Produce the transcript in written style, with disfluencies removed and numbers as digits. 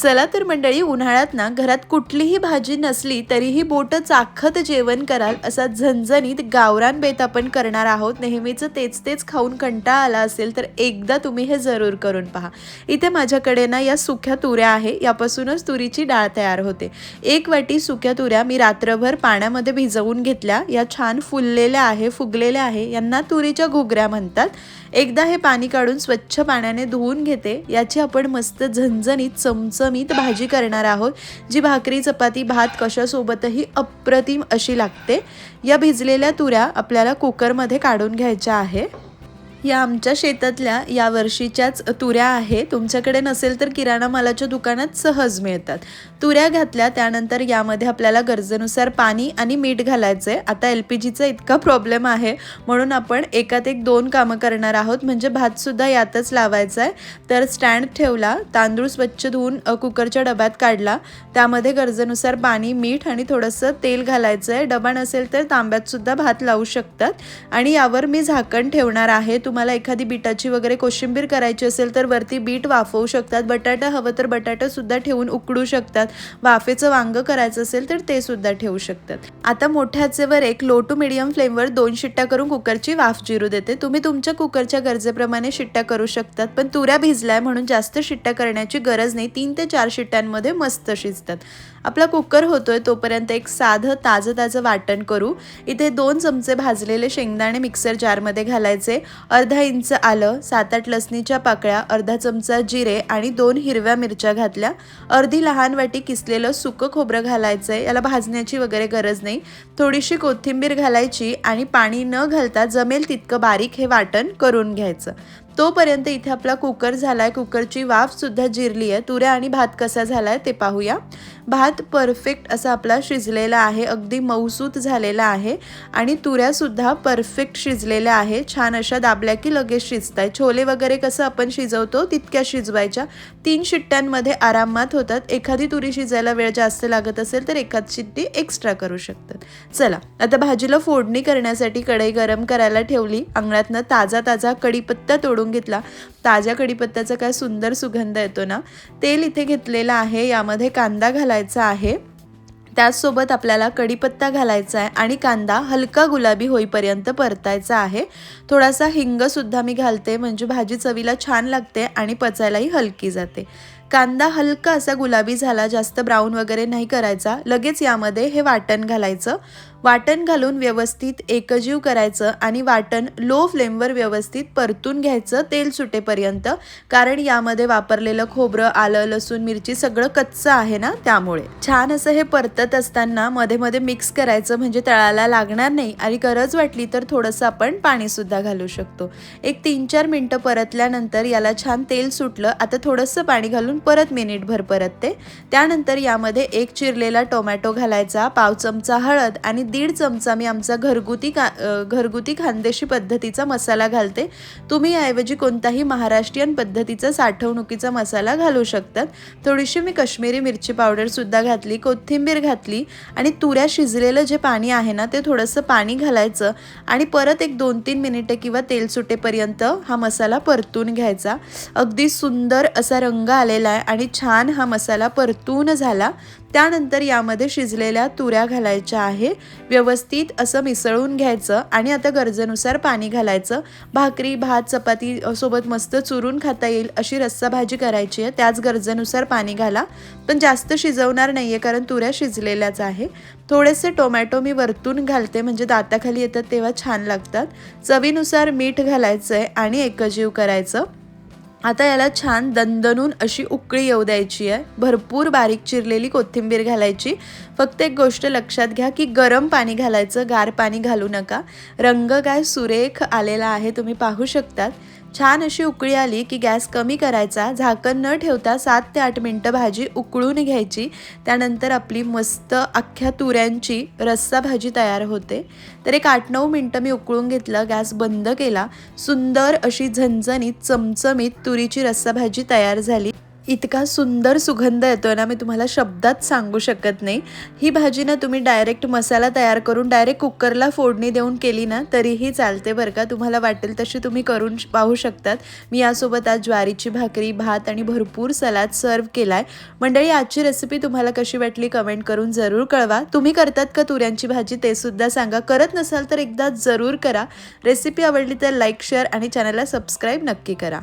चला तर मंडळी, उन्हाळ्यात ना घरात कुठलीही भाजी नसली तरीही बोटं चाखत जेवण कराल असा झणझणीत गावरान बेत आपण करणार आहोत. नेहमीचं तेच तेच खाऊन कंटाळा आला असेल तर एकदा तुम्ही हे जरूर करून पहा. इथे माझ्याकडे ना या सुक्या तुऱ्या आहे, यापासूनच तुरीची डाळ तयार होते. 1 वाटी सुक्या तुऱ्या मी रात्रभर पाण्यामध्ये भिजवून घेतल्या. या छान फुललेल्या आहे, फुगलेल्या आहे, यांना तुरीच्या घुगऱ्या म्हणतात. एकदा हे पाणी काढून स्वच्छ पाण्याने धुवून घेते. याची आपण मस्त झणझणीत चमचमीत भाजी करणार आहोत, जी भाकरी चपाती भात कशासोबतही अप्रतिम अशी लागते. या भिजलेल्या तुऱ्या आपल्याला कुकरमध्ये काढून घ्यायच्या आहे. या आमच्या शेतातल्या या वर्षीच्याच तुऱ्या आहे. तुमच्याकडे नसेल तर किराणा मालाच्या दुकानात सहज मिळतात. तुऱ्या घातल्या त्यानंतर यामध्ये आपल्याला गरजेनुसार पाणी आणि मीठ घालायचं आहे. आता LPGचा इतका प्रॉब्लेम आहे म्हणून आपण एकात एक 2 कामं करणार आहोत. म्हणजे भातसुद्धा यातच लावायचा आहे. तर स्टँड ठेवला, तांदूळ स्वच्छ धुवून कुकरच्या डब्यात काढला, त्यामध्ये गरजेनुसार पाणी मीठ आणि थोडंसं तेल घालायचं आहे. डबा नसेल तर तांब्यातसुद्धा भात लावू शकतात. आणि यावर मी झाकण ठेवणार आहे. तुम्हाला एखादी बीटाची वगैरे कोशिंबीर करायची असेल तर वरती बीट वाफवू शकतात. बटाटा हवं तर बटाटा सुद्धा ठेवून उकडू शकतात. वाफेचं वांग करायचं असेल तर ते सुद्धा ठेवू शकतात. आता मोठ्या आचेवर एक लो टू मीडियम फ्लेमवर 2 शिट्ट्या करून कुकरची वाफ जिरू देते. तुम्ही तुमच्या कुकरच्या गरजेप्रमाणे शिट्ट्या करू शकतात, पण तुऱ्या भिजलाय म्हणून जास्त शिट्ट्या करण्याची गरज नाही. 3 ते 4 शिट्ट्यांमध्ये मस्त शिजतात. आपला कुकर होतोय तोपर्यंत एक साधं ताजं वाटण करू. इथे 2 चमचे भाजलेले शेंगदाणे मिक्सर जारमध्ये घालायचे, अर्धा इंच आलं, 7-8 लसणीच्या पाकळ्या, अर्धा चमचा जिरे आणि 2 हिरव्या मिरच्या घातल्या. अर्धी लहान वाटी किसलेलं सुकं खोबरं घालायचंय. याला भाजण्याची वगैरे गरज नाही. थोडीशी कोथिंबीर घालायची आणि पाणी न घालता जमेल तितकं बारीक हे वाटण करून घ्यायचं. तोपर्यंत इथे आपला कुकर झालाय, कुकरची वाफ सुद्धा जिरली आहे. तुऱ्या आणि भात कसा झालाय ते पाहूया. भात परफेक्ट असा आपला शिजलेला आहे, अगदी मऊसूत झालेला आहे आणि तुऱ्या सुद्धा परफेक्ट शिजलेल्या आहे. छान अशा दाबल्या की लगेच शिजताय. छोले वगैरे कसं आपण शिजवतो तितक्या शिजवायच्या. 3 शिट्ट्यांमध्ये आरामात होतात. एखादी तुरी शिजायला वेळ जास्त लागत असेल तर एखाद शिट्टी एक्स्ट्रा करू शकतात. चला आता भाजीला फोडणी करण्यासाठी कढई गरम करायला ठेवली. अंगणातनं ताजा कढीपत्ता तोडून घेतला. ताज्या कढीपत्त्याचा काय सुंदर सुगंध येतो ना. तेल इथे घेतलेला आहे, यामध्ये कांदा घालायचा आहे. त्याचसोबत आपल्याला कढीपत्ता घालायचा आहे आणि कांदा हलका गुलाबी होईपर्यंत परतायचा आहे. थोडासा हिंग सुद्धा मी घालते, म्हणजे भाजी चवीला छान लागते आणि पचायलाही हलकी जाते. कांदा हलका असा गुलाबी झाला, जास्त ब्राऊन वगैरे नाही करायचा. लगेच यामध्ये हे वाटण घालायचं. वाटण घालून व्यवस्थित एकजीव करायचं आणि वाटण लो फ्लेमवर व्यवस्थित परतून घ्यायचं तेल सुटेपर्यंत. कारण यामध्ये वापरलेलं खोबरं, आलं, लसूण, मिरची सगळं कच्चं आहे ना, त्यामुळे छान असं हे परतत असताना मध्ये मध्ये मिक्स करायचं, म्हणजे तळाला लागणार नाही. आणि गरज वाटली तर थोडंसं आपण पाणी सुद्धा घालू शकतो. एक 3-4 मिनटं परतल्यानंतर याला छान तेल सुटलं. आता थोडंसं पाणी घालून परत मिनिटभर परतते. त्यानंतर यामध्ये एक चिरलेला टोमॅटो घालायचा, पाव चमचा हळद आणि 1.5 चमचा मी आमचा घरगुती खानदेशी पद्धतीचा मसाला घालते. तुम्ही याऐवजी कोणताही महाराष्ट्रीयन पद्धतीचा साठवणुकीचा मसाला घालू शकतात. थोडीशी मी काश्मीरी मिरची पावडर सुद्धा घातली, कोथिंबीर घातली आणि तुऱ्या शिजलेलं जे पाणी आहे ना ते थोडंसं पाणी घालायचं आणि परत एक 2-3 मिनिटं किंवा तेल सुटेपर्यंत हा मसाला परतून घ्यायचा. अगदी सुंदर असा रंग आलेला आहे आणि छान हा मसाला परतून झाला. त्यानंतर यामध्ये शिजलेल्या तुऱ्या घालायच्या आहे. व्यवस्थित असं मिसळून घ्यायचं आणि आता गरजेनुसार पाणी घालायचं. भाकरी भात चपाती सोबत मस्त चुरून खाता येईल अशी रस्सा भाजी करायची आहे. त्याच गरजेनुसार पाणी घाला, पण जास्त शिजवणार नाही आहे कारण तुऱ्या शिजलेल्याच आहे. थोडेसे टोमॅटो मी वरतून घालते, म्हणजे दाताखाली येतात तेव्हा छान लागतात. चवीनुसार मीठ घालायचं आहे आणि एकजीव करायचं. आता याला छान दणदणून अशी उकळी येऊ द्यायची आहे. भरपूर बारीक चिरलेली कोथिंबीर घालायची. फक्त एक गोष्ट लक्षात घ्या की गरम पाणी घालायचं, गार पाणी घालू नका. रंग काय सुरेख आलेला आहे, तुम्ही पाहू शकतात. छान अशी उकळी आली की गॅस कमी करायचा. झाकण न ठेवता 7 ते 8 मिनटं भाजी उकळून घ्यायची. त्यानंतर आपली मस्त अख्ख्या तुऱ्यांची रस्सा भाजी तयार होते. तर एक 8-9 मिनटं मी उकळून घेतलं, गॅस बंद केला. सुंदर अशी झणझणीत चमचमीत तुरीची रस्सा भाजी तयार झाली. इतका सुंदर सुगंध येतोय ना, मी तुम्हाला शब्दात सांगू शकत नाही. ही भाजी ना तुम्ही डायरेक्ट मसाला तयार करून डायरेक्ट कुकरला फोडणी देऊन केली ना तरीही चालते बरं का. तुम्हाला वाटेल तशी तुम्ही करून पाहू शकतात. मी यासोबत आज ज्वारीची भाकरी, भात आणि भरपूर सलाद सर्व्ह केलाय. मंडळी, आजची रेसिपी तुम्हाला कशी वाटली कमेंट करून जरूर कळवा. तुम्ही करतात का तुऱ्यांची भाजी ते सुद्धा सांगा. करत नसाल तर एकदा जरूर करा. रेसिपी आवडली तर लाईक, शेअर आणि चॅनलला सबस्क्राईब नक्की करा.